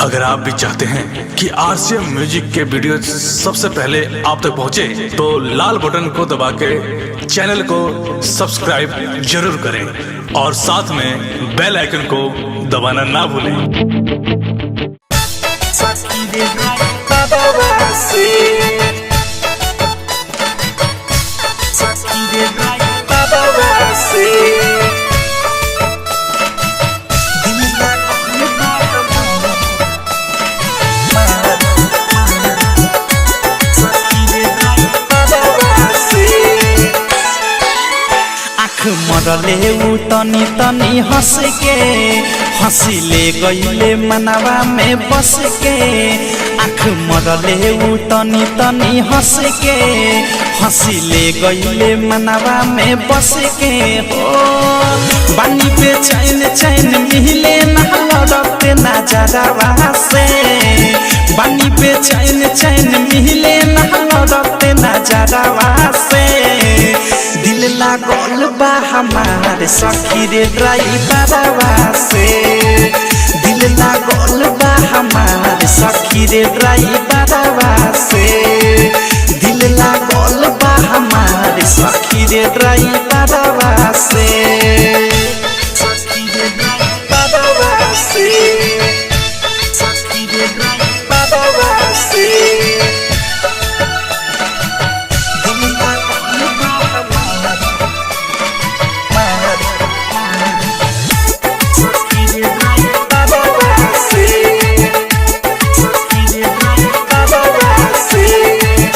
अगर आप भी चाहते हैं कि आरसीएम म्यूजिक के वीडियो सबसे पहले आप तक पहुंचे, तो लाल बटन को दबा के चैनल को सब्सक्राइब जरूर करें और साथ में बेल आइकन को दबाना ना भूलें। मरले उ तनी तनी हंस के हंसिले गईले मनवा में बस के। आँख मरले उ तनी तनी हंस के हंसिले गईले मनवा में बस के। हो बानी पे चैन चैन मिले ना लड़ते ना जरावा से। बानी पे चैन चैन मिले ना लड़ते ना जरावा से। दिल लागल बा हमारे सखी रे ड्राइवरवा से। दिल लागल बा हमारे सखी रे ड्राइवरवा से। दिल लागल बा हमारे सखी रे ड्राइवरवा से। सखी रे ड्राइवरवा से। सखी रे ड्राइवरवा से।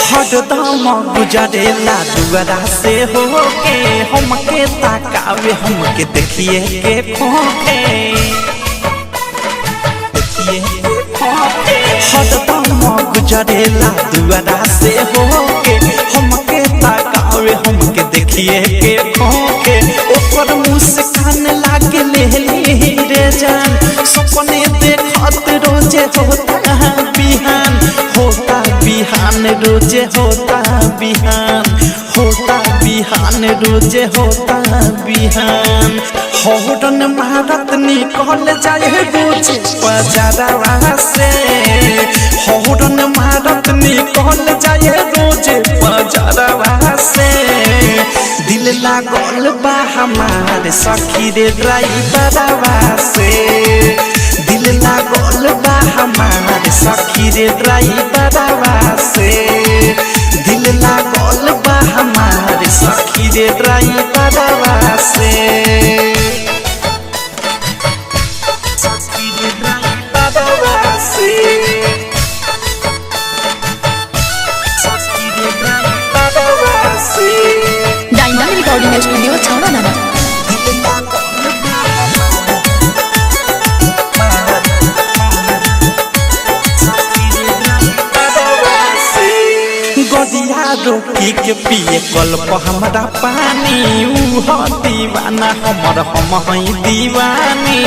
हरदम गुजरेला दुआरा से होके हमके ताकावे हमके देखिए के खोके। हरदम गुजरेला दुआरा से होके हमके ताकावे हमके देखिए के खोके। ऊपर मुस्कान लागे ले रे जान सपने देखत रोजे होता बिहान। होता बिहान रोजे होता बिहान। होता बिहान रोजे होता बिहान। हौरन मारत निकल जाए रोजे बाजारवा से। हौरन मारत निकल जाए रोजे बाजारवा से। दिल लागल बा हमारे सखी रे ड्राइवरवा से। दिल लागल बा हमारे सखी रे ड्राइवरवा से। दिल लागल बा हमारे सखी रे ड्राइवरवा से। सखी रे ड्राइवरवा से। सखी रे ड्राइवरवा से। डायमंड रिकॉर्डिंग स्टूडियो छावड़ा नामा। गदिया रोकी के पिए कल्प हमारा पानी। ऊ दीवाना हमर हम हई दीवानी।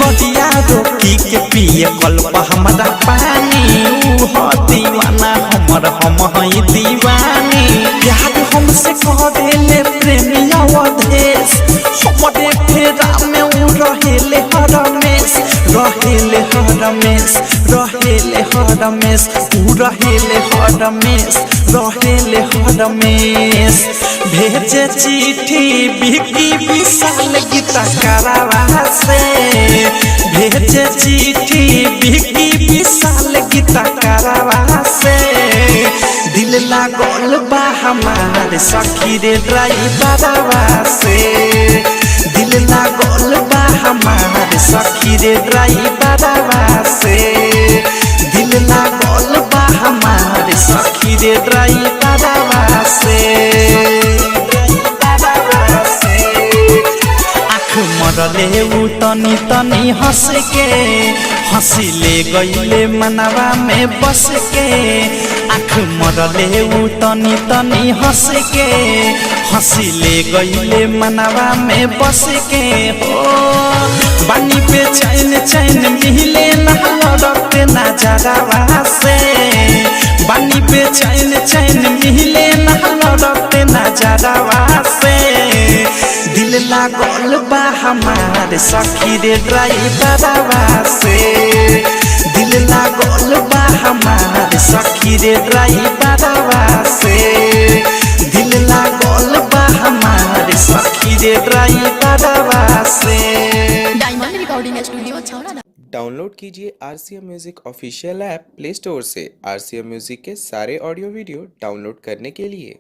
गदिया रोकी के पिए कल्प हमारा पानी। ऊ दीवाना हमर हम हई दीवानी। प्यार हमसे करेले प्रेमिया अवधेश हमरे फेरा में ऊ रहेले हरमेश। रहेले हरमेश रहेले हरमेश ऊ रहेले हरमेश रहेले हरमेश। भेजे चिट्ठी बिकी विशाल गीता करावा से। भेजे चिट्ठी बिकी विशाल गीता करावा से। दिल लागल बा हमारे सखी रे ड्राइवरवा से। दिल लागल बा हमारे सखी रे ड्राइवरवा से। दिल लागल बा हमारे सखी रे ड्राइवरवा से। आँख मरले उ तनी तनी हंस के हंसिले गईले मनवा में बस के। आँख मरले उ तनी तनी हंस के हंसिले गईले मनवा में बस के। हो बानी पे चैन चैन मिले ना लड़ते ना जरावा से। बानी पे चैन चैन मिले ना लड़ते नजरवा से दिल लागल बा हमार सखी रे ड्राइवरवा से दिल लागल बा हमार सखी रे ड्राइवरवा से दिल लागल बा हमार सखी रे ड्राइवरवा से। डायमंड रिकॉर्डिंग स्टूडियो छौड़ा। डाउनलोड कीजिए RCM music official app play store से। RCM म्यूजिक के सारे ऑडियो वीडियो डाउनलोड करने के लिए